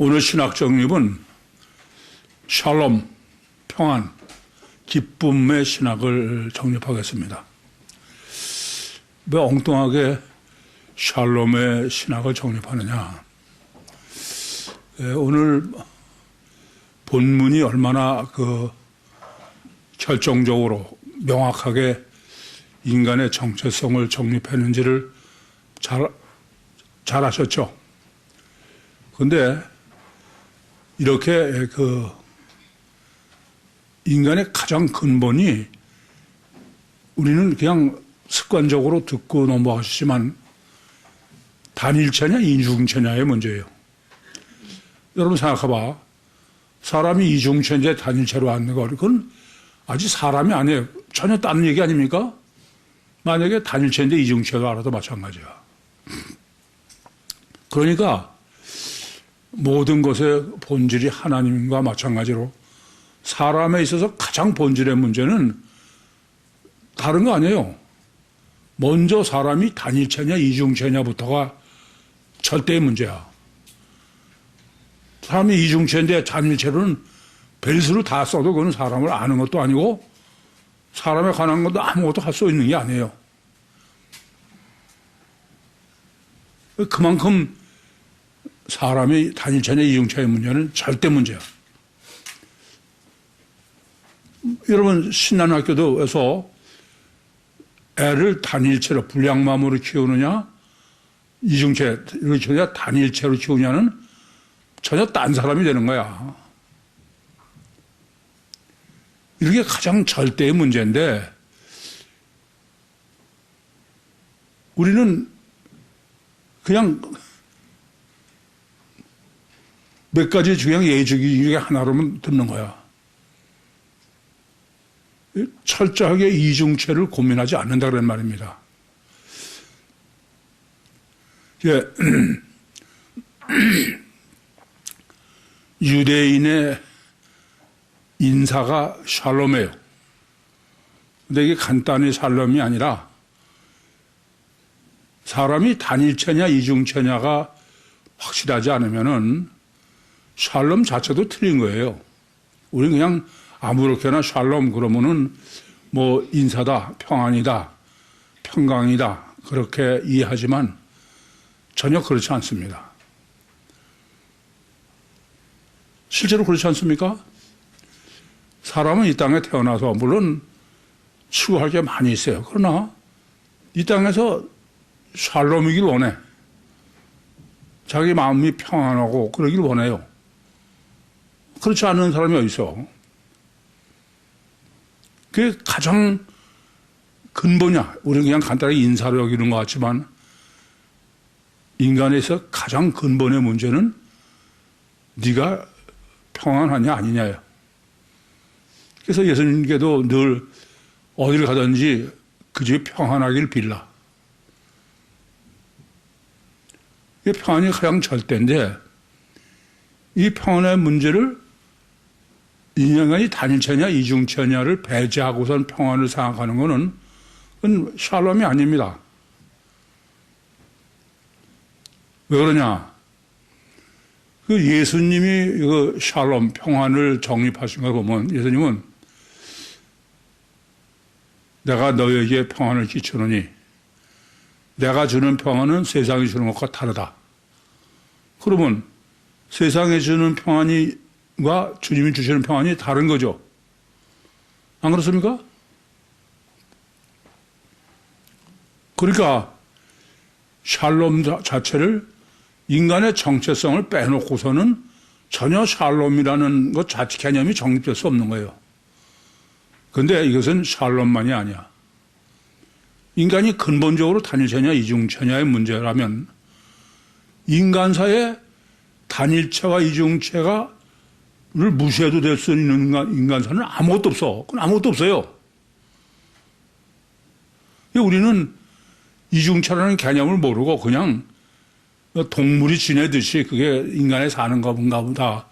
오늘 신학 정립은 샬롬, 평안, 기쁨의 신학을 정립하겠습니다. 왜 엉뚱하게 샬롬의 신학을 정립하느냐? 오늘 본문이 얼마나 결정적으로 명확하게 인간의 정체성을 정립했는지를 잘 아셨죠? 그런데 이렇게 인간의 가장 근본이 우리는 그냥 습관적으로 듣고 넘어가시지만 단일체냐 이중체냐의 문제예요. 여러분 생각해봐. 사람이 이중체인데 단일체로 앉는 거 그건 아직 사람이 아니에요. 전혀 다른 얘기 아닙니까? 만약에 단일체인데 이중체가 알아도 마찬가지야. 그러니까 모든 것의 본질이 하나님과 마찬가지로 사람에 있어서 가장 본질의 문제는 다른 거 아니에요. 먼저 사람이 단일체냐 이중체냐부터가 절대의 문제야. 사람이 이중체인데 단일체로는 벨수를 다 써도 그건 사람을 아는 것도 아니고 사람에 관한 것도 아무것도 할 수 있는 게 아니에요. 그만큼 사람이 단일체냐 이중체의 문제는 절대 문제야. 여러분 신앙학교도에서 애를 단일체로 불량맘으로 키우느냐 이중체로 키우느냐 단일체로 키우냐는 전혀 딴 사람이 되는 거야. 이게 가장 절대의 문제인데 우리는 그냥 몇 가지 중요한 예주기 중에 하나로만 듣는 거야. 철저하게 이중체를 고민하지 않는다 그런 말입니다. 유대인의 인사가 샬롬이에요. 근데 이게 간단히 샬롬이 아니라 사람이 단일체냐 이중체냐가 확실하지 않으면은 샬롬 자체도 틀린 거예요. 우리는 그냥 아무렇게나 샬롬 그러면은 뭐 인사다, 평안이다, 평강이다 그렇게 이해하지만 전혀 그렇지 않습니다. 실제로 그렇지 않습니까? 사람은 이 땅에 태어나서 물론 추구할 게 많이 있어요. 그러나 이 땅에서 샬롬이길 원해. 자기 마음이 평안하고 그러길 원해요. 그렇지 않은 사람이 어디 있어? 그게 가장 근본이야. 우리는 그냥 간단하게 인사로 여기는 것 같지만 인간에서 가장 근본의 문제는 네가 평안하냐 아니냐예요. 그래서 예수님께도 늘 어디를 가든지 그 집이 평안하길 빌라. 이 평안이 가장 절대인데 이 평안의 문제를 인간이 단일체냐 이중체냐를 배제하고선 평안을 생각하는 것은 그건 샬롬이 아닙니다. 왜 그러냐? 그 예수님이 그 샬롬 평안을 정립하신 걸 보면 예수님은 내가 너에게 평안을 끼치노니 내가 주는 평안은 세상이 주는 것과 다르다. 그러면 세상에 주는 평안과 주님이 주시는 평안이 다른 거죠. 안 그렇습니까? 그러니까 샬롬 자체를 인간의 정체성을 빼놓고서는 전혀 샬롬이라는 것 자체 개념이 정립될 수 없는 거예요. 그런데 이것은 샬롬만이 아니야. 인간이 근본적으로 단일체냐 이중체냐의 문제라면 인간사의 단일체와 이중체를 무시해도 될 수 있는 인간사는 아무것도 없어. 그건 아무것도 없어요. 우리는 이중체라는 개념을 모르고 그냥 동물이 지내듯이 그게 인간의 사는 건가 보다.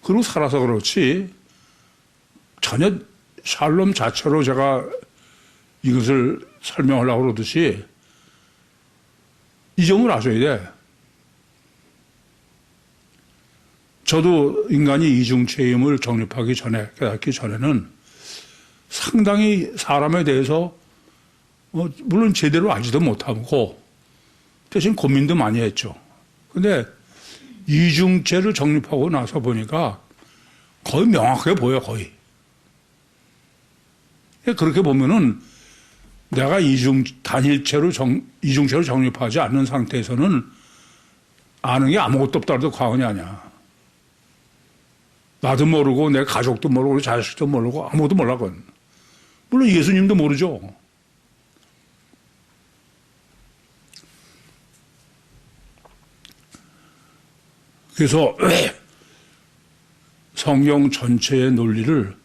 그러고 살아서 그렇지 전혀 샬롬 자체로 제가 이것을 설명하려고 그러듯이 이 점을 아셔야 돼. 저도 인간이 이중체임을 정립하기 전에, 깨닫기 전에는 상당히 사람에 대해서 물론 제대로 알지도 못하고 대신 고민도 많이 했죠. 근데 이중체를 정립하고 나서 보니까 거의 명확하게 보여, 거의. 그렇게 보면은 내가 이중체로 정립하지 않는 상태에서는 아는 게 아무것도 없다 해도 과언이 아니야. 나도 모르고 내 가족도 모르고 자식도 모르고 아무것도 몰라건. 물론 예수님도 모르죠. 그래서 성경 전체의 논리를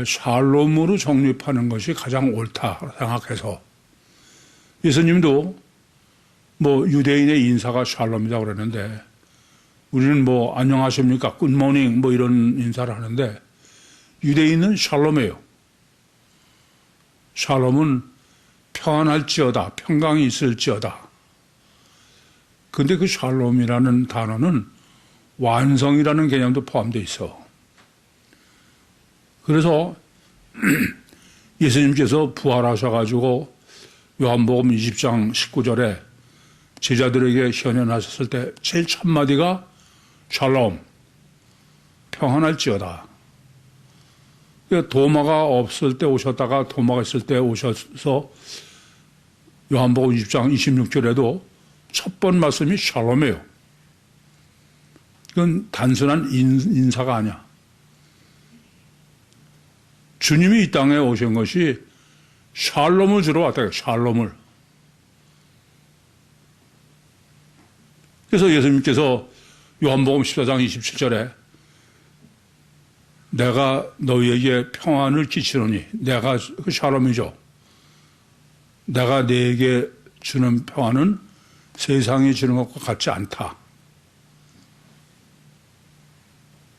샬롬으로 정립하는 것이 가장 옳다 생각해서 예수님도 뭐 유대인의 인사가 샬롬이라고 그러는데 우리는 뭐 안녕하십니까 굿모닝 뭐 이런 인사를 하는데 유대인은 샬롬이에요. 샬롬은 평안할지어다, 평강이 있을지어다. 근데 그 샬롬이라는 단어는 완성이라는 개념도 포함되어 있어. 그래서 예수님께서 부활하셔가지고 요한복음 20장 19절에 제자들에게 현현하셨을 때 제일 첫 마디가 샬롬, 평안할지어다. 도마가 없을 때 오셨다가 도마가 있을 때 오셔서 요한복음 20장 26절에도 첫 번 말씀이 샬롬이에요. 그건 단순한 인사가 아니야. 주님이 이 땅에 오신 것이 샬롬을 주러 왔다. 샬롬을. 그래서 예수님께서 요한복음 14장 27절에 내가 너희에게 평안을 끼치노니 내가 그 샬롬이죠. 내가 너에게 주는 평안은 세상이 주는 것과 같지 않다.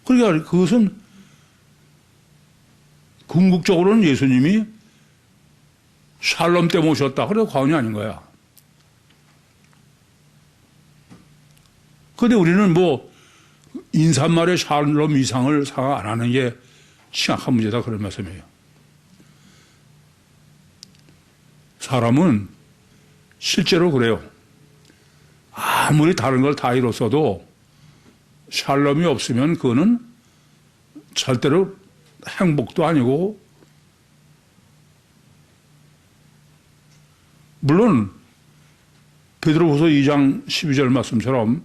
그러니까 그것은 궁극적으로는 예수님이 샬롬 때문에 오셨다. 그래도 과언이 아닌 거야. 그런데 우리는 뭐 인사말의 샬롬 이상을 생각 안 하는 게 심각한 문제다 그런 말씀이에요. 사람은 실제로 그래요. 아무리 다른 걸 다 이뤘어도 샬롬이 없으면 그거는 절대로 행복도 아니고 물론 베드로후서 2장 12절 말씀처럼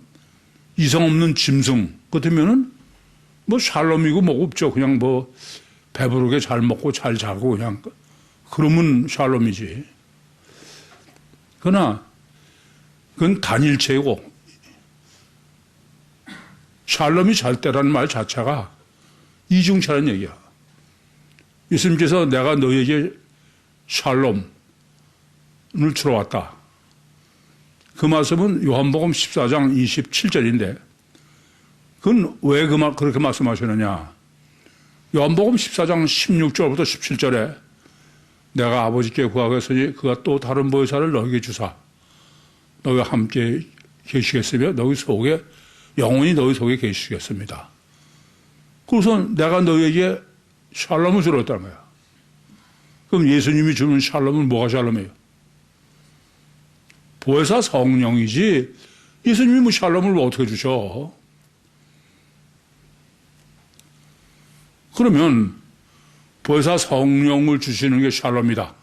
이성 없는 짐승 같으면은 뭐 샬롬이고 뭐고 없죠. 그냥 뭐 배부르게 잘 먹고 잘 자고 그냥 그러면 샬롬이지. 그러나 그건 단일체고 샬롬이 잘 때라는 말 자체가 이중체라는 얘기야. 예수님께서 내가 너에게 샬롬을 주러 왔다. 그 말씀은 요한복음 14장 27절인데 그건 왜 그렇게 말씀하시느냐. 요한복음 14장 16절부터 17절에 내가 아버지께 구하겠으니 그가 또 다른 보혜사를 너에게 주사 너희와 함께 계시겠으며 너희 속에 영원히 너희 속에 계시겠습니다. 그래서 내가 너희에게 샬롬을 주러 왔다는 거야. 그럼 예수님이 주는 샬롬은 뭐가 샬롬이에요? 보혜사 성령이지 예수님이 뭐 샬롬을 어떻게 주셔? 그러면 보혜사 성령을 주시는 게 샬롬이다.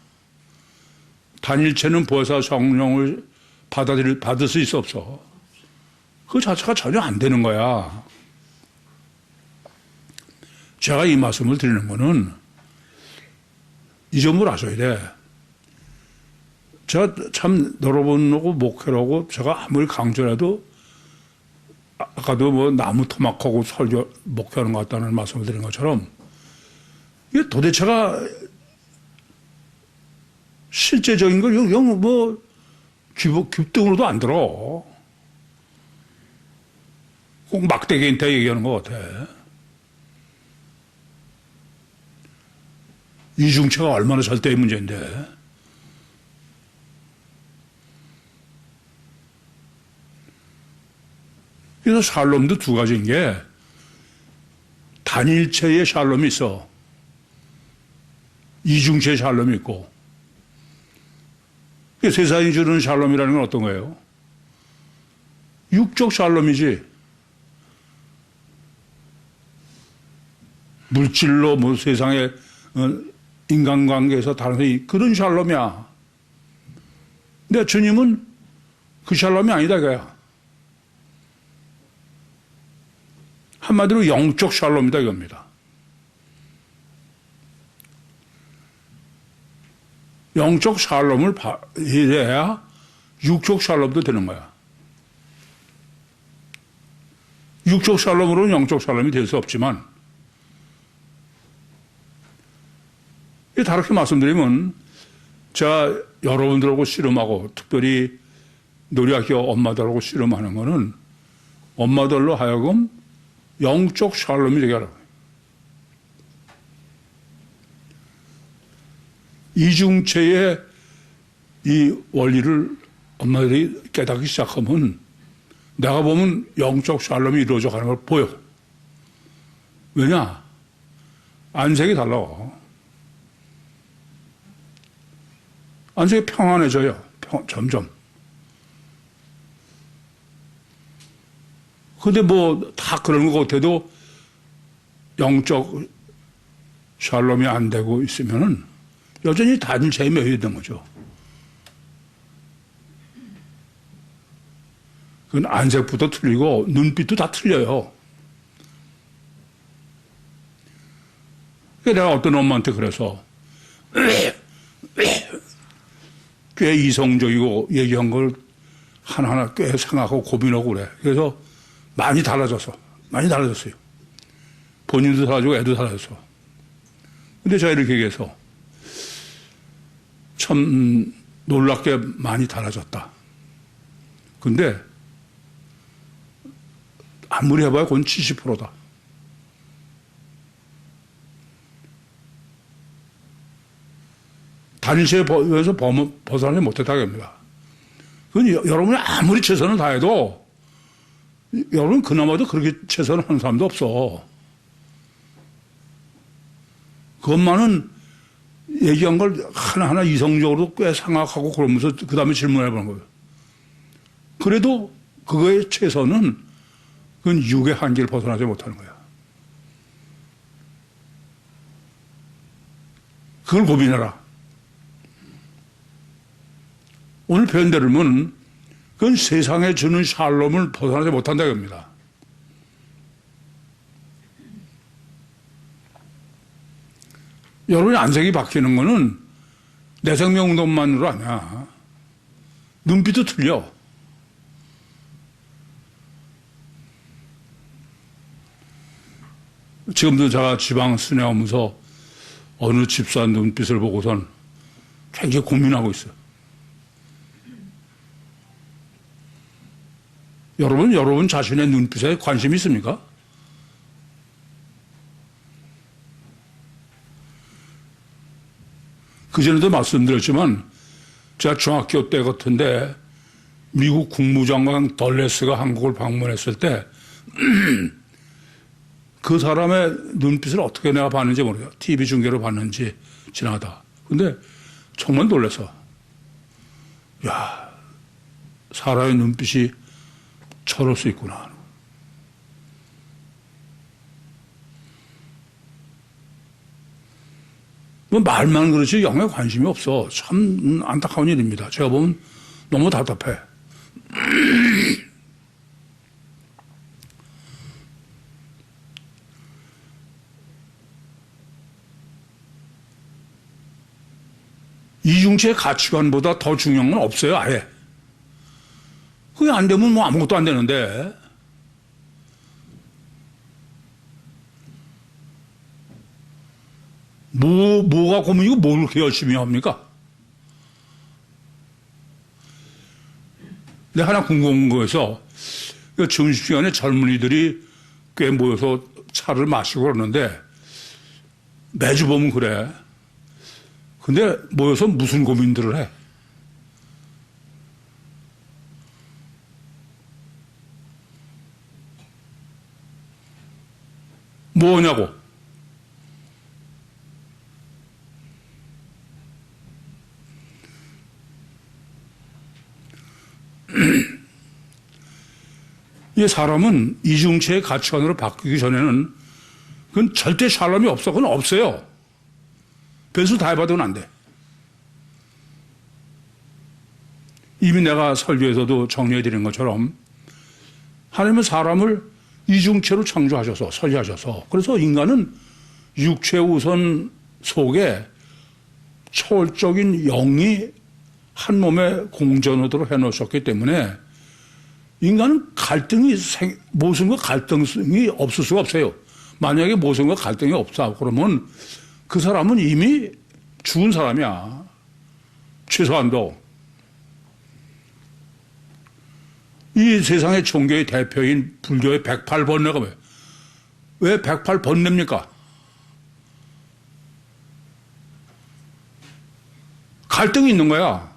단일체는 보혜사 성령을 받을 수 있어 없어. 그 자체가 전혀 안 되는 거야. 제가 이 말씀을 드리는 거는 이 점을 아셔야 돼. 제가 참 여러분하고 목회라고 제가 아무리 강조해도 아까도 뭐 나무 토막하고 설교 목회하는 것 같다는 말씀을 드린 것처럼 이게 도대체가 실제적인 걸 영 뭐 귓등으로도 안 들어. 꼭 막대기한테 얘기하는 것 같아. 이중체가 얼마나 절대의 문제인데. 그래서 샬롬도 두 가지인 게 단일체의 샬롬이 있어. 이중체의 샬롬이 있고. 세상이 주는 샬롬이라는 건 어떤 거예요? 육적 샬롬이지. 물질로 뭐 세상에 인간관계에서 다른 그런 샬롬이야. 근데 주님은 그 샬롬이 아니다 이거야. 한마디로 영적 샬롬이다 이겁니다. 영적 샬롬을 이래야 육적 샬롬도 되는 거야. 육적 샬롬으로는 영적 샬롬이 될 수 없지만 다르게 말씀드리면 제가 여러분들하고 씨름하고 특별히 놀이학교 엄마들하고 씨름하는 거는 엄마들로 하여금 영적 샬롬이 되게 하라고. 이중체의 이 원리를 엄마들이 깨닫기 시작하면 내가 보면 영적 샬롬이 이루어져 가는 걸 보여. 왜냐? 안색이 달라. 안색이 평안해져요. 점점. 근데 뭐 다 그런 것 같아도 영적 샬롬이 안 되고 있으면은 여전히 단체에 매여있는 거죠. 그건 안색부터 틀리고 눈빛도 다 틀려요. 내가 어떤 엄마한테 그래서 꽤 이성적이고 얘기한 걸 하나하나 꽤 생각하고 고민하고 그래. 그래서 많이 달라졌어요. 본인도 달라지고 애도 달라졌어. 근데 제가 이렇게 얘기해서 참 놀랍게 많이 달라졌다. 근데 아무리 해봐야 그건 70%다. 단일체에서 벗어나지 못했다고 합니다. 그건 여러분이 아무리 최선을 다해도 여러분 그나마도 그렇게 최선을 하는 사람도 없어. 그것만은 얘기한 걸 하나하나 이성적으로 꽤 생각하고 그러면서 그 다음에 질문해보는 거예요. 그래도 그거의 최선은 그건 육의 한계를 벗어나지 못하는 거야. 그걸 고민해라. 오늘 표현대로 보면 그건 세상에 주는 샬롬을 벗어나지 못한다 이겁니다. 여러분의 안색이 바뀌는 거는 내 생명 운동만으로 아니야. 눈빛도 틀려. 지금도 제가 지방 순회하면서 어느 집사 눈빛을 보고선 굉장히 고민하고 있어요. 여러분 자신의 눈빛에 관심이 있습니까? 그전에도 말씀드렸지만 제가 중학교 때 같은데 미국 국무장관 덜레스가 한국을 방문했을 때 그 사람의 눈빛을 어떻게 내가 봤는지 모르겠어요. TV 중계로 봤는지 지나가다. 근데 정말 놀라서 야, 사람의 눈빛이 저럴 수 있구나. 뭐 말만 그렇지 영에 관심이 없어. 참 안타까운 일입니다. 제가 보면 너무 답답해. 이중체의 가치관보다 더 중요한 건 없어요, 아예. 그게 안 되면 뭐 아무것도 안 되는데. 뭐가 고민이고 뭘 그렇게 열심히 합니까? 내가 하나 궁금한 거에서 점심시간에 젊은이들이 꽤 모여서 차를 마시고 그러는데 매주 보면 그래. 근데 모여서 무슨 고민들을 해? 뭐냐고. 이 사람은 이중체의 가치관으로 바뀌기 전에는 그건 절대 샬롬이 없어. 그건 없어요. 변수 다 해봐도는 안 돼. 이미 내가 설교에서도 정리해드린 것처럼 하나님은 사람을 이중체로 창조하셔서 설계하셔서 그래서 인간은 육체 우선 속에 초월적인 영이 한 몸에 공존하도록 해놓으셨기 때문에 인간은 모순과 갈등이 없을 수가 없어요. 만약에 모순과 갈등이 없어 그러면 그 사람은 이미 죽은 사람이야. 최소한도. 이 세상의 종교의 대표인 불교의 108번뇌가 왜 108번뇌입니까? 갈등이 있는 거야.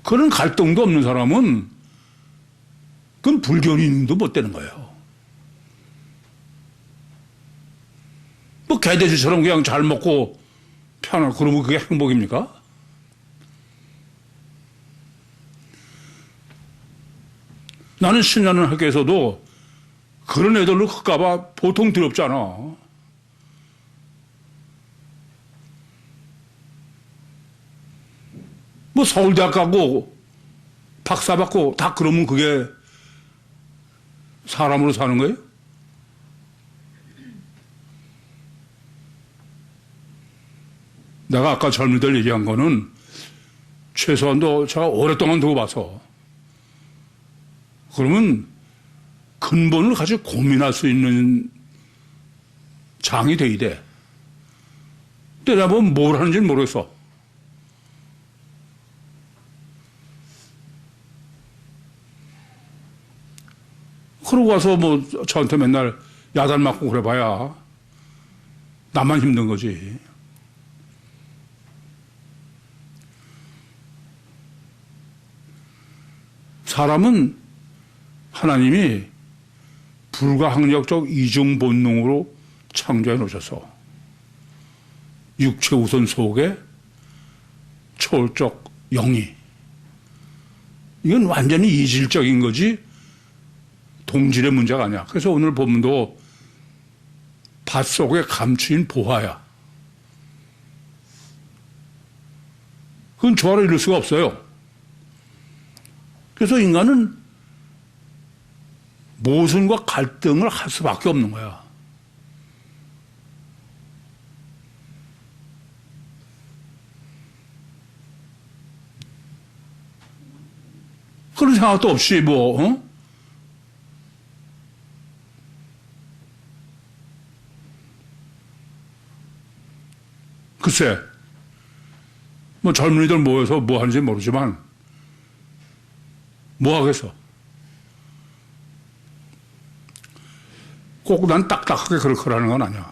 그런 갈등도 없는 사람은 그건 불교인도 못 되는 거예요. 뭐 개돼지처럼 그냥 잘 먹고 편하고 그러면 그게 행복입니까? 나는 신년을 학교에서도 그런 애들로 클까봐 보통 두렵잖아. 뭐 서울대학 가고 박사 받고 다 그러면 그게 사람으로 사는 거예요? 내가 아까 젊은이들 얘기한 거는 최소한도 제가 오랫동안 두고 봐서 그러면 근본을 가지고 고민할 수 있는 장이 돼야 돼. 근데 내가 뭘 하는지는 모르겠어. 그러고 와서 뭐 저한테 맨날 야단 맞고 그래 봐야 나만 힘든 거지. 사람은 하나님이 불가항력적 이중 본능으로 창조해 놓으셔서 육체 우선 속에 초월적 영이 이건 완전히 이질적인 거지 동질의 문제가 아니야. 그래서 오늘 본문도 밭 속에 감추인 보화야. 그건 조화를 이룰 수가 없어요. 그래서 인간은 모순과 갈등을 할 수밖에 없는 거야. 그런 생각도 없이 글쎄, 뭐 젊은이들 모여서 뭐 하는지 모르지만 뭐 하겠어. 꼭 난 딱딱하게 그렇게라는 건 아니야.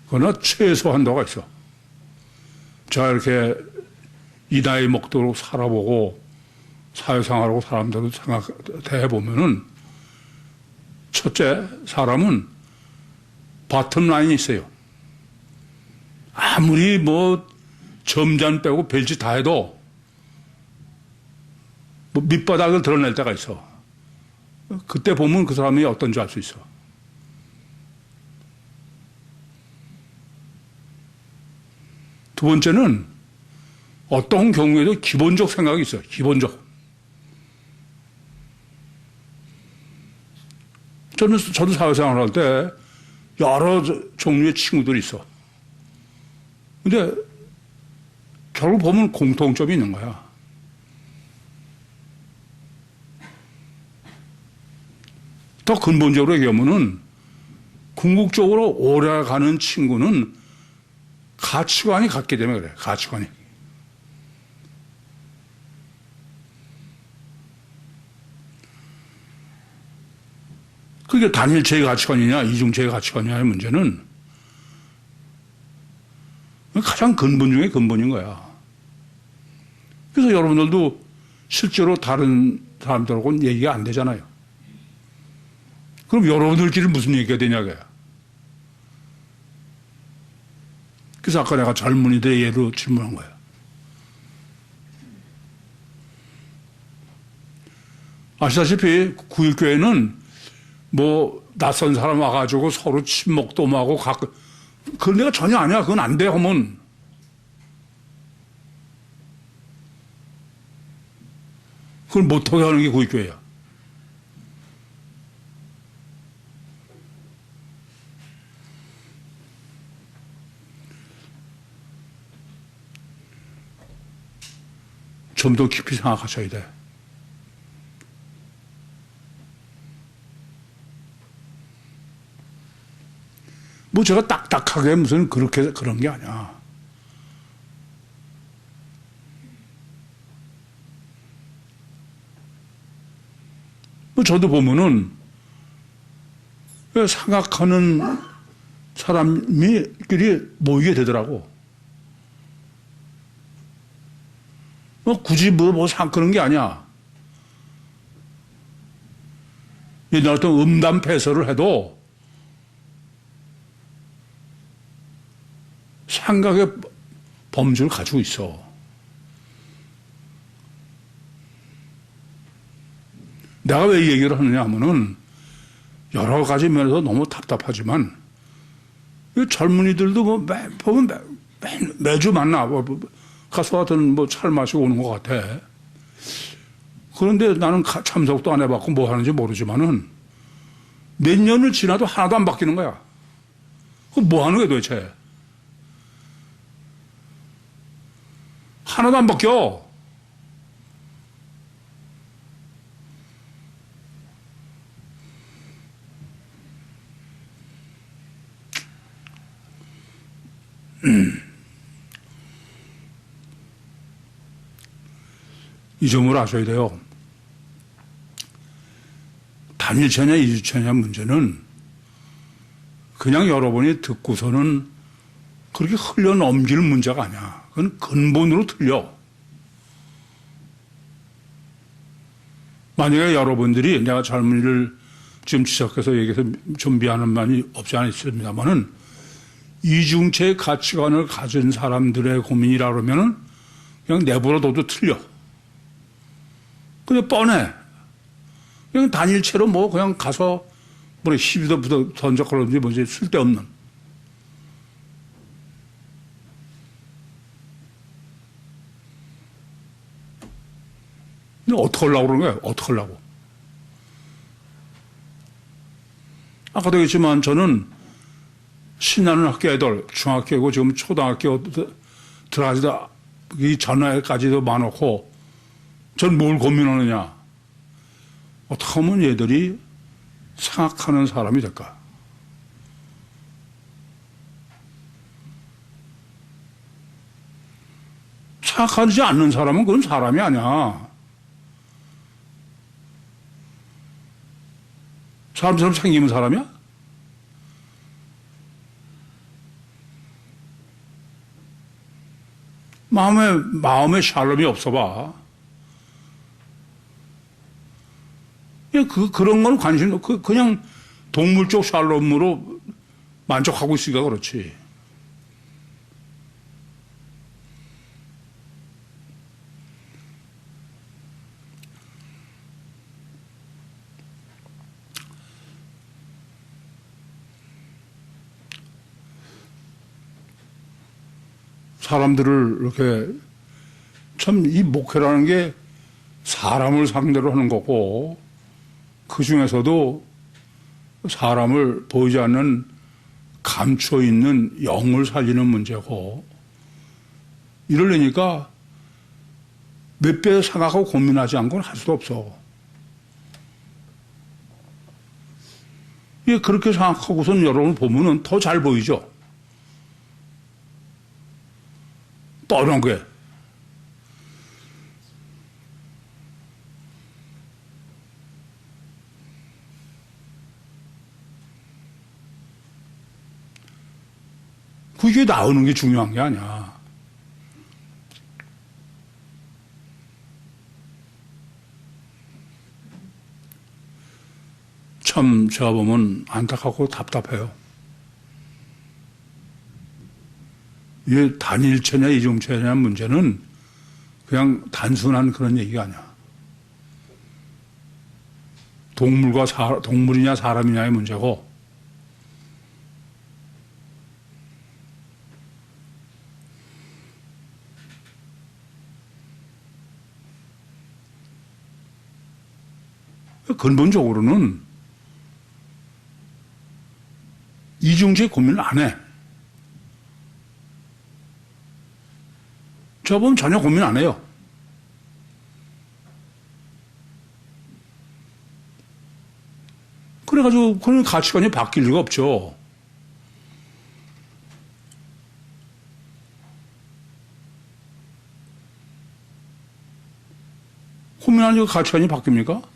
그러나 최소 한도가 있어. 제가 이렇게 이 나이 먹도록 살아보고 사회생활하고 사람들을 대해보면은 첫째, 사람은 바텀 라인이 있어요. 아무리 뭐 점잔 빼고 별짓 다 해도 뭐 밑바닥을 드러낼 때가 있어. 그때 보면 그 사람이 어떤지 알 수 있어. 두 번째는 어떤 경우에도 기본적 생각이 있어요. 기본적. 저도 사회생활 할 때 여러 종류의 친구들이 있어. 근데 결국 보면 공통점이 있는 거야. 더 근본적으로 얘기하면은 궁극적으로 오래 가는 친구는 가치관이 같기 때문에 그래. 가치관이. 그게 단일체의 가치관이냐 이중체의 가치관이냐의 문제는 가장 근본 중에 근본인 거야. 그래서 여러분들도 실제로 다른 사람들하고는 얘기가 안 되잖아요. 그럼 여러분들끼리 무슨 얘기가 되냐고요. 그래서 아까 내가 젊은이들의 예로 질문한 거예요. 아시다시피 구일교회는 뭐 낯선 사람 와가지고 서로 친목도 하고 그런 데가 전혀 아니야. 그건 안 돼 하면. 그걸 못하게 하는 게 구일교회야. 좀 더 깊이 생각하셔야 돼. 뭐 제가 딱딱하게 무슨 그렇게 그런 게 아니야. 뭐 저도 보면은 생각하는 사람이끼리 모이게 되더라고. 뭐 굳이 그런 게 아니야. 옛날 어떤 음담 패설을 해도 생각의 범주를 가지고 있어. 내가 왜 이 얘기를 하느냐 하면은 여러 가지 면에서 너무 답답하지만 젊은이들도 보면 매주 만나. 가서 하여튼 차를 마시고 오는 것 같아. 그런데 나는 참석도 안 해봤고 뭐 하는지 모르지만은 몇 년을 지나도 하나도 안 바뀌는 거야. 그럼 뭐 하는 거야 도대체? 하나도 안 바뀌어. 이 점을 아셔야 돼요. 단일체냐 이주체냐 문제는 그냥 여러분이 듣고서는 그렇게 흘려 넘길 문제가 아니야. 그건 근본으로 틀려. 만약에 여러분들이 내가 젊은이를 지금 지적해서 얘기해서 좀 미안한 말이 없지 않아 있습니다만은 이중체의 가치관을 가진 사람들의 고민이라 그러면은 그냥 내버려둬도 틀려. 그냥 뻔해. 그냥 단일체로 그냥 가서 시비도 던져 그러는지 뭐지 쓸데없는. 근데 어떻게 하려고 그러는 거야? 어떻게 하려고? 아까도 얘기했지만 저는 신나는 학교 애들, 중학교고 지금 초등학교 들어가지도 이 전화까지도 많고 전 뭘 고민하느냐? 어떻게 하면 얘들이 생각하는 사람이 될까? 생각하지 않는 사람은 그건 사람이 아니야. 사람처럼 생기면 사람이야? 마음에 샬롬이 없어 봐. 그런 건 관심, 그냥 동물적 샬롬으로 만족하고 있으니까 그렇지. 사람들을 이렇게 참 이 목회라는 게 사람을 상대로 하는 거고 그 중에서도 사람을 보이지 않는 감춰 있는 영을 살리는 문제고 이러려니까 몇 배 생각하고 고민하지 않고는 할 수도 없어. 그렇게 생각하고선 여러분 보면은 더 잘 보이죠. 뻔한 게. 그게 나오는 게 중요한 게 아니야. 참 제가 보면 안타깝고 답답해요. 이게 단일체냐 이중체냐 문제는 그냥 단순한 그런 얘기가 아니야. 동물이냐 사람이냐의 문제고, 근본적으로는 이중체 고민을 안 해. 저 보면 전혀 고민 안 해요. 그래가지고 그런 가치관이 바뀔 리가 없죠. 고민하니까 가치관이 바뀝니까?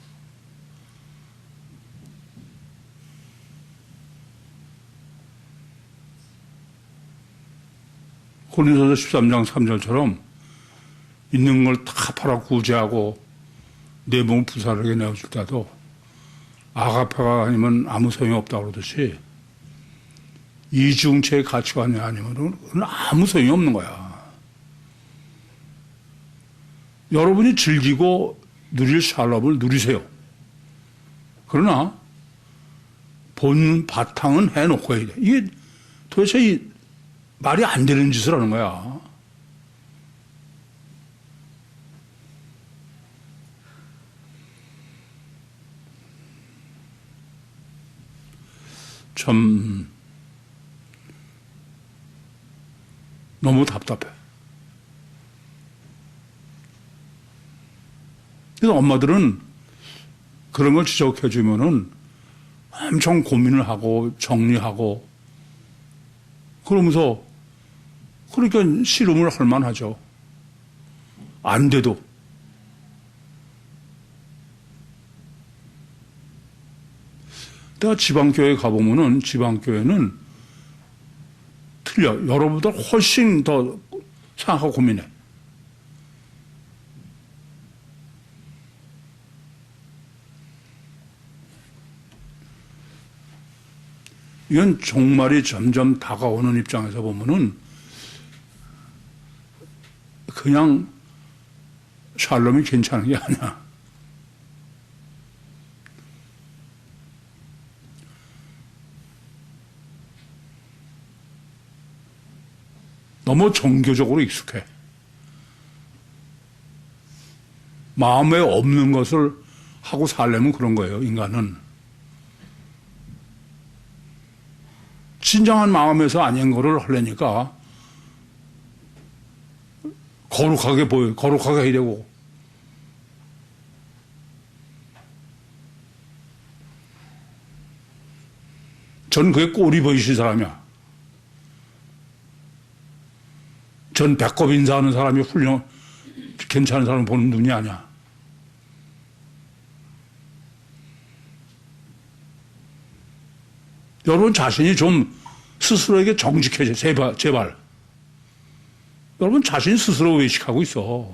고린도서 13장 3절처럼 있는 걸 다 팔아 구제하고 내 몸을 부살하게 내어줄 때도 아가페가 아니면 아무 소용이 없다고 그러듯이 이중체의 가치관이 아니면 아무 소용이 없는 거야. 여러분이 즐기고 누릴 샬롬을 누리세요. 그러나 본 바탕은 해놓고 해야 돼. 이게 도대체 말이 안 되는 짓을 하는 거야. 참 너무 답답해. 그래서 엄마들은 그런 걸 지적해 주면은 엄청 고민을 하고 정리하고 그러면서 그러니까 씨름을 할 만하죠. 안 돼도. 내가 지방교회 가보면은 지방교회는 틀려. 여러분보다 훨씬 더 생각하고 고민해. 이건 종말이 점점 다가오는 입장에서 보면은 그냥 샬롬이 괜찮은 게 아니야. 너무 종교적으로 익숙해. 마음에 없는 것을 하고 살려면 그런 거예요, 인간은. 진정한 마음에서 아닌 거를 하려니까 거룩하게 보여, 거룩하게 해야 되고. 전 그게 꼴이 보이신 사람이야. 전 배꼽 인사하는 사람이 괜찮은 사람 보는 눈이 아니야. 여러분 자신이 좀 스스로에게 정직해져, 제발. 여러분 자신이 스스로 외식하고 있어.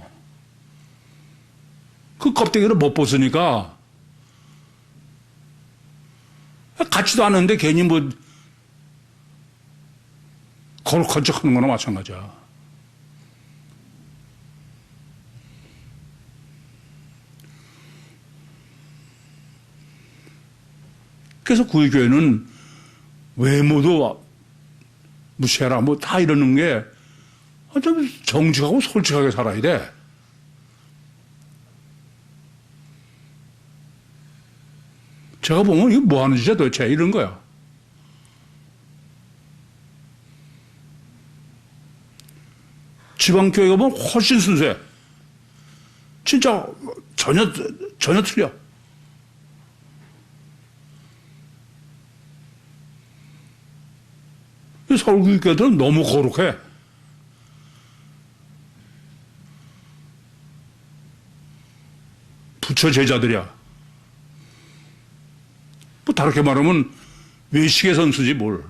그 껍데기를 못 벗으니까 같지도 않은데 괜히 뭐 거룩한 척 하는 거나 마찬가지야. 그래서 구의교회는 외모도 무시해라 뭐 다 이러는 게 좀 정직하고 솔직하게 살아야 돼. 제가 보면 이게 뭐 하는 짓이야 도대체 이런 거야. 지방교회가 보면 훨씬 순수해. 진짜 전혀 틀려. 서울교회들은 너무 거룩해. 부처 제자들이야. 뭐 다르게 말하면 외식의 선수지 뭘.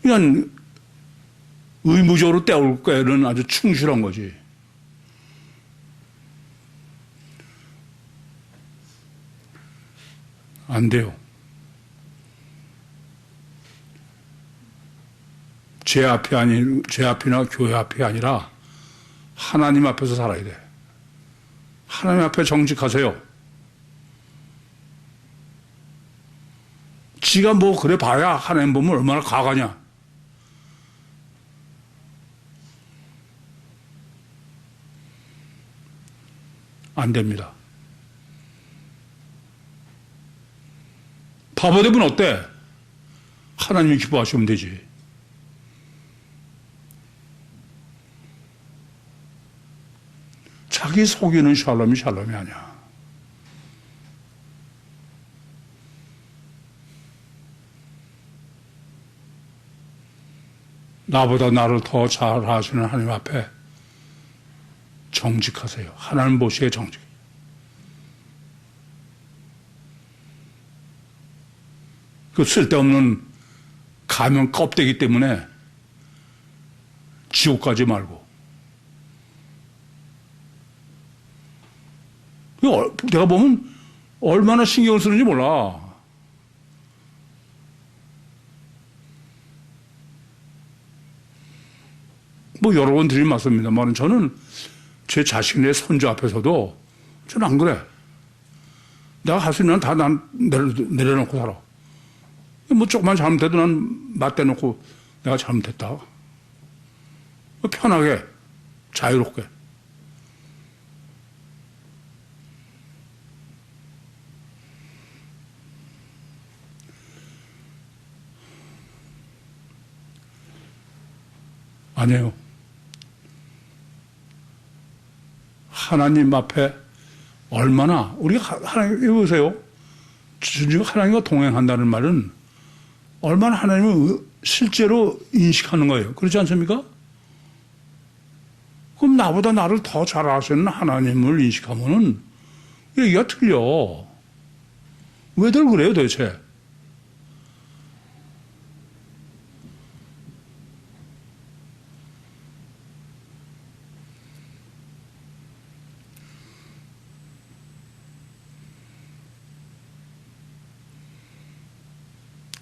그냥 의무적으로 때울 거에는 아주 충실한 거지. 안 돼요. 제 앞이나 교회 앞이 아니라 하나님 앞에서 살아야 돼. 하나님 앞에 정직하세요. 지가 뭐 그래 봐야 하나님 보면 얼마나 가가냐. 안 됩니다. 바보 되면 어때? 하나님이 기뻐하시면 되지. 자기 속이는 샬롬이 샬롬이 아니야. 나보다 나를 더 잘 아시는 하나님 앞에 정직하세요. 하나님 보시기에 정직. 그 쓸데없는 가면 껍데기 때문에 지옥 가지 말고. 내가 보면 얼마나 신경을 쓰는지 몰라. 뭐 여러 번 드린 말씀입니다만 저는 제 자신의 손주 앞에서도 저는 안 그래. 내가 할 수 있는 다 난 내려놓고 살아. 뭐 조금만 잘못해도 난 맞대놓고 내가 잘못했다. 편하게 자유롭게. 아니에요. 하나님 앞에 얼마나 우리가 하나님 보세요. 하나님과 동행한다는 말은 얼마나 하나님을 실제로 인식하는 거예요. 그렇지 않습니까? 그럼 나보다 나를 더 잘 아시는 하나님을 인식하면은 얘기가 틀려. 왜들 그래요, 도대체?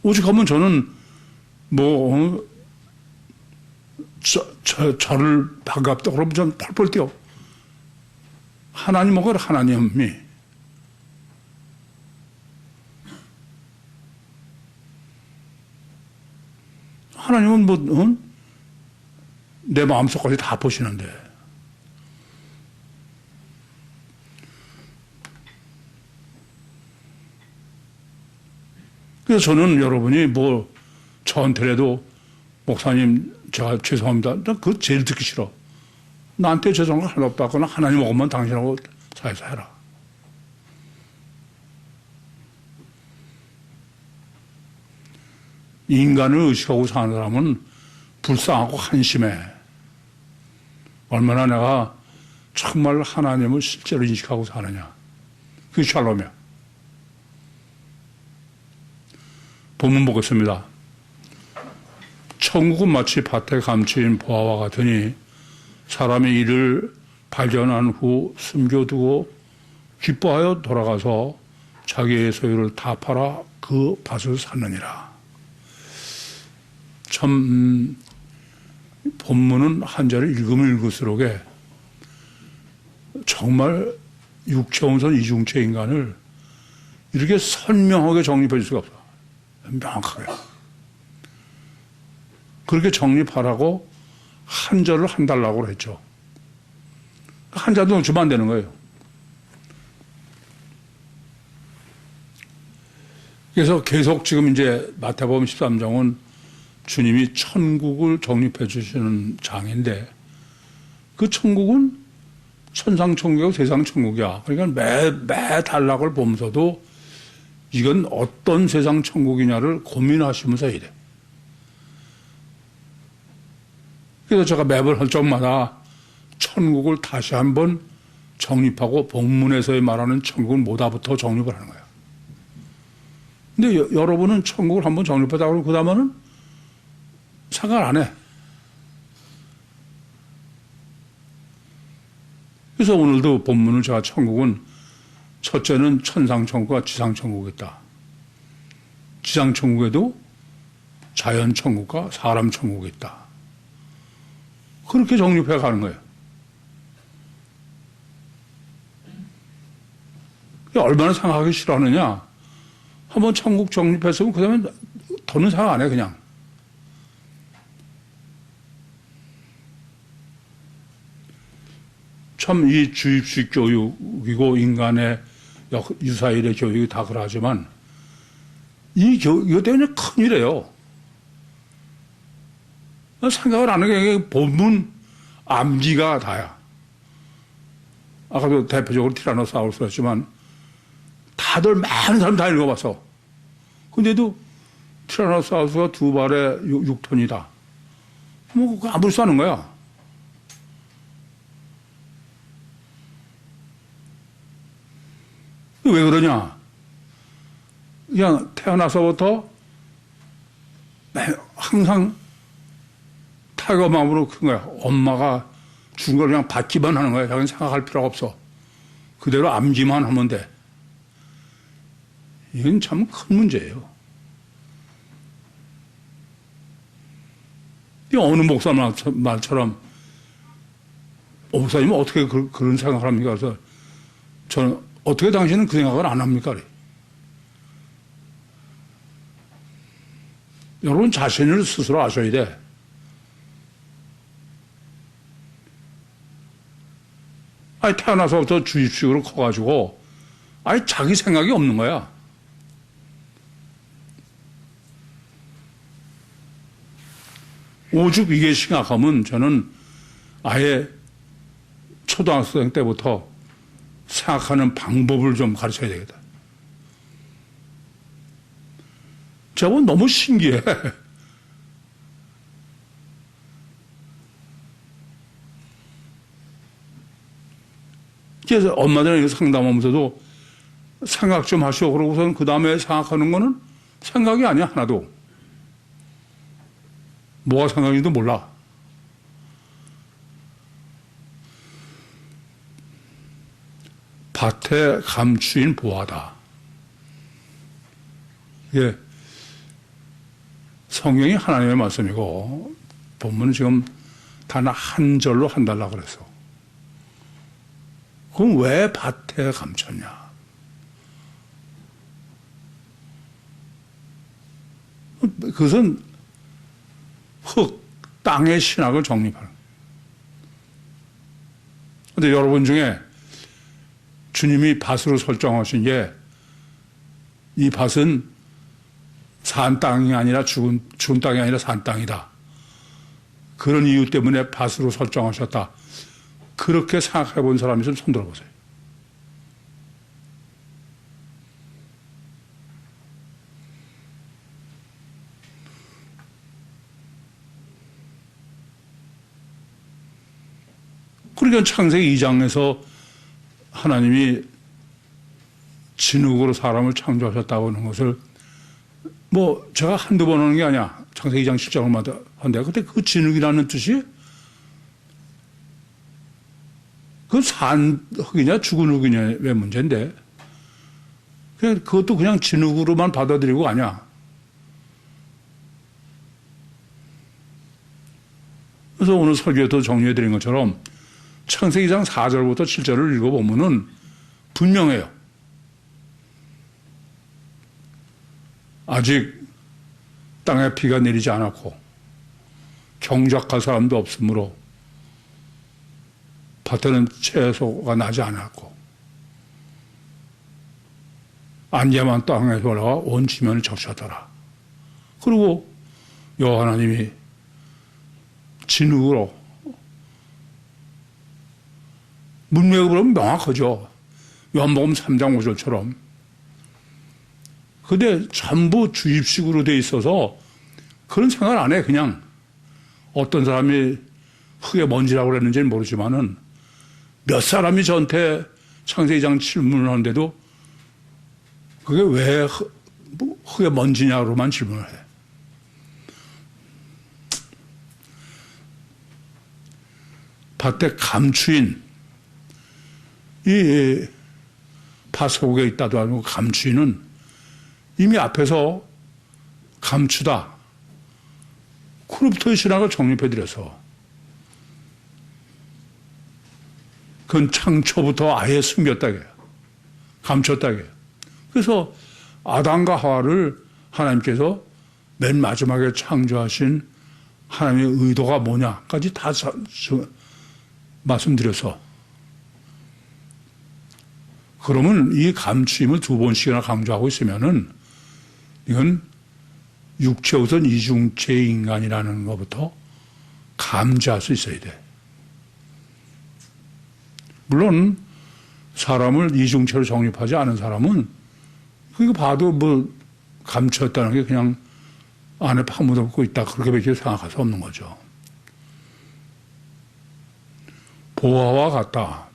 오직 하면 저는 저를 반갑다 그러면 전 펄펄 뛰어. 하나님하고 하나님이 하나님은 내 마음속까지 다 보시는데. 그래서 저는 여러분이 저한테라도 목사님 제가 죄송합니다. 나 그거 제일 듣기 싫어. 나한테 죄송한 거 하나도 없다거나 하나님 오면 당신하고 사이서 해라. 인간을 의식하고 사는 사람은 불쌍하고 한심해. 얼마나 내가 정말 하나님을 실제로 인식하고 사느냐. 그게 샬롬이야. 본문 보겠습니다. 천국은 마치 밭에 감추인 보화와 같으니 사람이 이를 발견한 후 숨겨두고 기뻐하여 돌아가서 자기의 소유를 다 팔아 그 밭을 샀느니라. 참 본문은 한 절을 읽으면 읽을수록에 정말 육체원선 이중체 인간을 이렇게 선명하게 정립해 줄 수가 없어. 명확하게. 그렇게 정립하라고 한 절을 한 달라고 그랬죠. 한 자도 주면 안 되는 거예요. 그래서 계속 지금 이제 마태복음 13장은 주님이 천국을 정립해 주시는 장인데 그 천국은 천상천국이고 세상천국이야. 그러니까 매 단락을 보면서도 이건 어떤 세상 천국이냐를 고민하시면서 해야 돼. 그래서 제가 매번 할 적마다 천국을 다시 한번 정립하고 본문에서 말하는 천국은 뭐다부터 정립을 하는 거예요. 근데 여러분은 천국을 한번 정립하다 그러고 그 다음에는 생각 안 해. 그래서 오늘도 본문을 제가 천국은 첫째는 천상천국과 지상천국이다. 지상천국에도 자연천국과 사람천국이 있다. 그렇게 정립해 가는 거예요. 얼마나 생각하기 싫어하느냐. 한번 천국 정립했으면 그 다음에 더는 생각 안 해, 그냥. 참 이 주입식 교육이고 인간의 유사일의 교육이 다 그러하지만 이거 때문에 큰일이에요. 생각을 안 하는 게 본문 암기가 다야. 아까도 대표적으로 티라노사우루스 했지만 다들 많은 사람 다 읽어봤어. 근데도 티라노사우루스가 2발에 6톤이다. 뭐 그거 아무리 싸는 거야. 왜 그러냐? 그냥 태어나서부터 항상 타이거 마음으로 큰 거야. 엄마가 준 걸 그냥 받기만 하는 거야. 자기는 생각할 필요가 없어. 그대로 암기만 하면 돼. 이건 참 큰 문제예요. 어느 목사 말처럼 목사님은 어떻게 그런 생각을 합니까? 그래서 저는 어떻게 당신은 그 생각을 안 합니까? 그래. 여러분 자신을 스스로 아셔야 돼. 아니 태어나서부터 주입식으로 커가지고 아니 자기 생각이 없는 거야. 오죽 이게 심각하면 저는 아예 초등학생 때부터 생각하는 방법을 좀 가르쳐야 되겠다. 저건 너무 신기해. 그래서 엄마들이 상담하면서도 생각 좀 하시오. 그러고선 그 다음에 생각하는 거는 생각이 아니야, 하나도. 뭐가 생각인지도 몰라. 밭에 감추인 보화다. 이게 성경이 하나님의 말씀이고 본문은 지금 단 한 절로 한달라 그랬어. 그럼 왜 밭에 감췄냐? 그것은 땅의 신학을 정립하는 거예요. 그런데 여러분 중에 주님이 밭으로 설정하신 게 이 밭은 산 땅이 아니라 죽은 땅이 아니라 산 땅이다. 그런 이유 때문에 밭으로 설정하셨다. 그렇게 생각해 본 사람이 있으면 손 들어보세요. 그러니까 창세기 2장에서 하나님이 진흙으로 사람을 창조하셨다고 하는 것을 뭐 제가 한두 번 하는 게 아니야. 창세기 2장 7장을 한데 그때 그 진흙이라는 뜻이 그 산 흙이냐 죽은 흙이냐의 문제인데 그것도 그냥 진흙으로만 받아들이고 아니야. 그래서 오늘 설교에도 정리해드린 것처럼 창세기 2장 4절부터 7절을 읽어보면은 분명해요. 아직 땅에 비가 내리지 않았고 경작할 사람도 없으므로 밭에는 채소가 나지 않았고 안개만 땅에서 올라와 온 지면을 적셨더라. 그리고 여호와 하나님이 진흙으로 문맥을 보면 명확하죠. 요한복음 3장 5절처럼. 근데 전부 주입식으로 돼 있어서 그런 생각을 안 해. 그냥 어떤 사람이 흙의 먼지라고 그랬는지는 모르지만은 몇 사람이 저한테 창세기 2장 질문을 하는데도 그게 왜 흙의 먼지냐로만 질문을 해. 밭에 감추인 이 밭 속에 있다도 아니고 감추인은 이미 앞에서 감추다. 그로부터의 신학을 정립해드려서 그건 창초부터 아예 숨겼다게 감췄다게. 그래서 아담과 하와를 하나님께서 맨 마지막에 창조하신 하나님의 의도가 뭐냐까지 다 말씀드려서, 그러면 이 감추임을 두 번씩이나 강조하고 있으면은 이건 육체 우선 이중체 인간이라는 것부터 감지할 수 있어야 돼. 물론 사람을 이중체로 정립하지 않은 사람은 그거 봐도 뭐 감췄다는 게 그냥 안에 파묻고 있다 그렇게밖에 생각할 수 없는 거죠. 보화와 같다.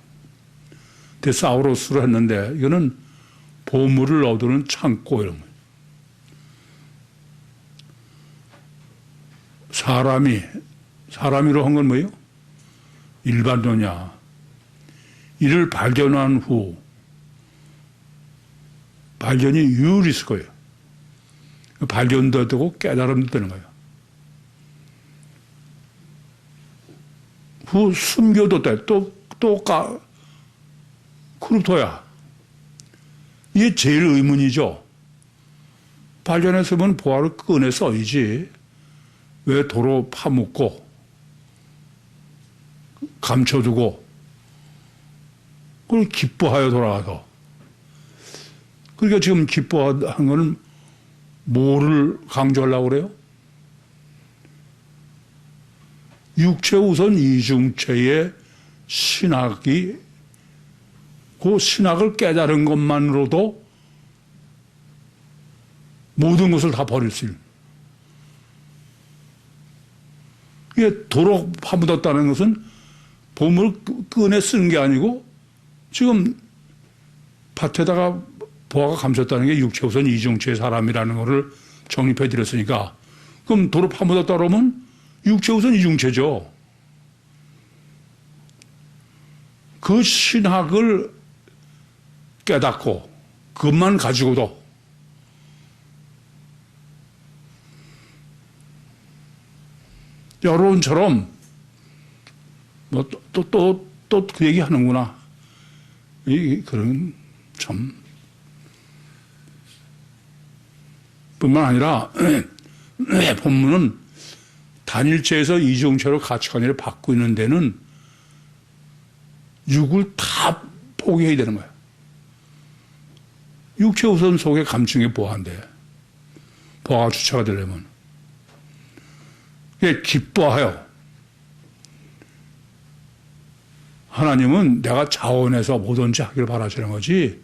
데사우로스로 했는데 이거는 보물을 얻는 창고 이런 거예요. 사람이로 한 건 뭐예요? 일반론이야. 이를 발견한 후 발견이 유율이 있을 거예요. 발견도 되고 깨달음도 되는 거예요. 후 숨겨뒀다. 크루토야. 이게 제일 의문이죠. 발견했으면 보화를 꺼내 써야지. 왜 도로 파묻고 감춰두고 그걸 기뻐하여 돌아가서. 그러니까 지금 기뻐한 거는 뭐를 강조하려고 그래요? 육체 우선 이중체의 신학이, 그 신학을 깨달은 것만으로도 모든 것을 다 버릴 수 있는. 이게 도로 파묻었다는 것은 보물을 꺼내 쓰는 게 아니고 지금 밭에다가 보화가 감췄다는 게 육체 우선 이중체의 사람이라는 것을 정립해 드렸으니까, 그럼 도로 파묻었다 그러면 육체 우선 이중체죠. 그 신학을 깨닫고 그것만 가지고도 여러분처럼 뭐 또 그 얘기 하는구나. 그런 참 뿐만 아니라 본문은 단일체에서 이중체로 가치관을 바꾸고 있는 데는 육을 다 포기해야 되는 거예요. 육체 우선 속에 감추는 게 보화인데, 보화가 주체가 되려면 이게 기뻐하여. 하나님은 내가 자원해서 뭐든지 하기를 바라시는 거지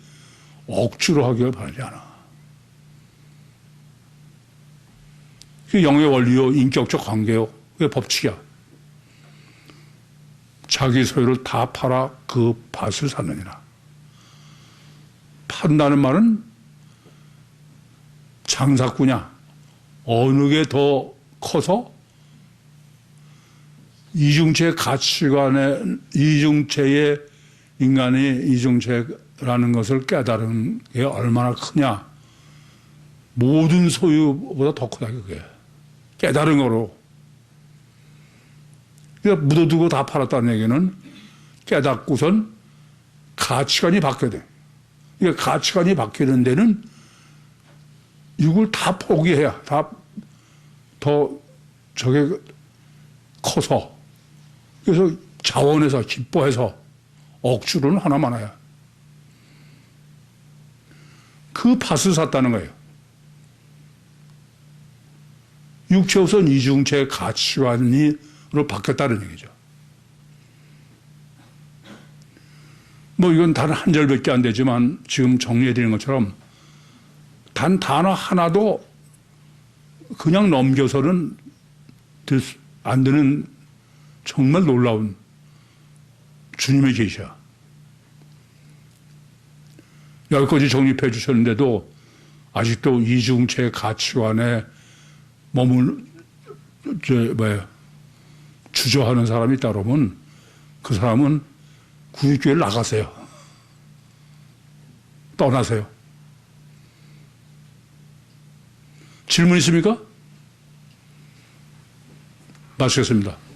억지로 하기를 바라지 않아. 그게 영의 원리요, 인격적 관계요, 그게 법칙이야. 자기 소유를 다 팔아 그 밭을 샀느니라. 판다는 말은 장사꾼이야. 어느 게 더 커서 이중체 가치관에, 이중체의 인간이 이중체라는 것을 깨달은 게 얼마나 크냐. 모든 소유보다 더 크다, 그게. 깨달은 거로. 그러니까 묻어두고 다 팔았다는 얘기는 깨닫고선 가치관이 바뀌어야 돼. 그러니까 가치관이 바뀌는 데는 육을 다 포기해야, 다 더 저게 커서, 그래서 자원해서 기뻐해서 억지로는 하나만 해야. 그 밭을 샀다는 거예요. 육체 우선 이중체 가치관으로 바뀌었다는 얘기죠. 뭐 이건 단 한 절밖에 안 되지만 지금 정리해드리는 것처럼 단 단어 하나도 그냥 넘겨서는 안 되는 정말 놀라운 주님의 계시야. 여기까지 정립해 주셨는데도 아직도 이중체 가치관에 주저하는 사람이 있다 그러면 그 사람은 구육교회를 나가세요. 떠나세요. 질문 있습니까? 마치겠습니다.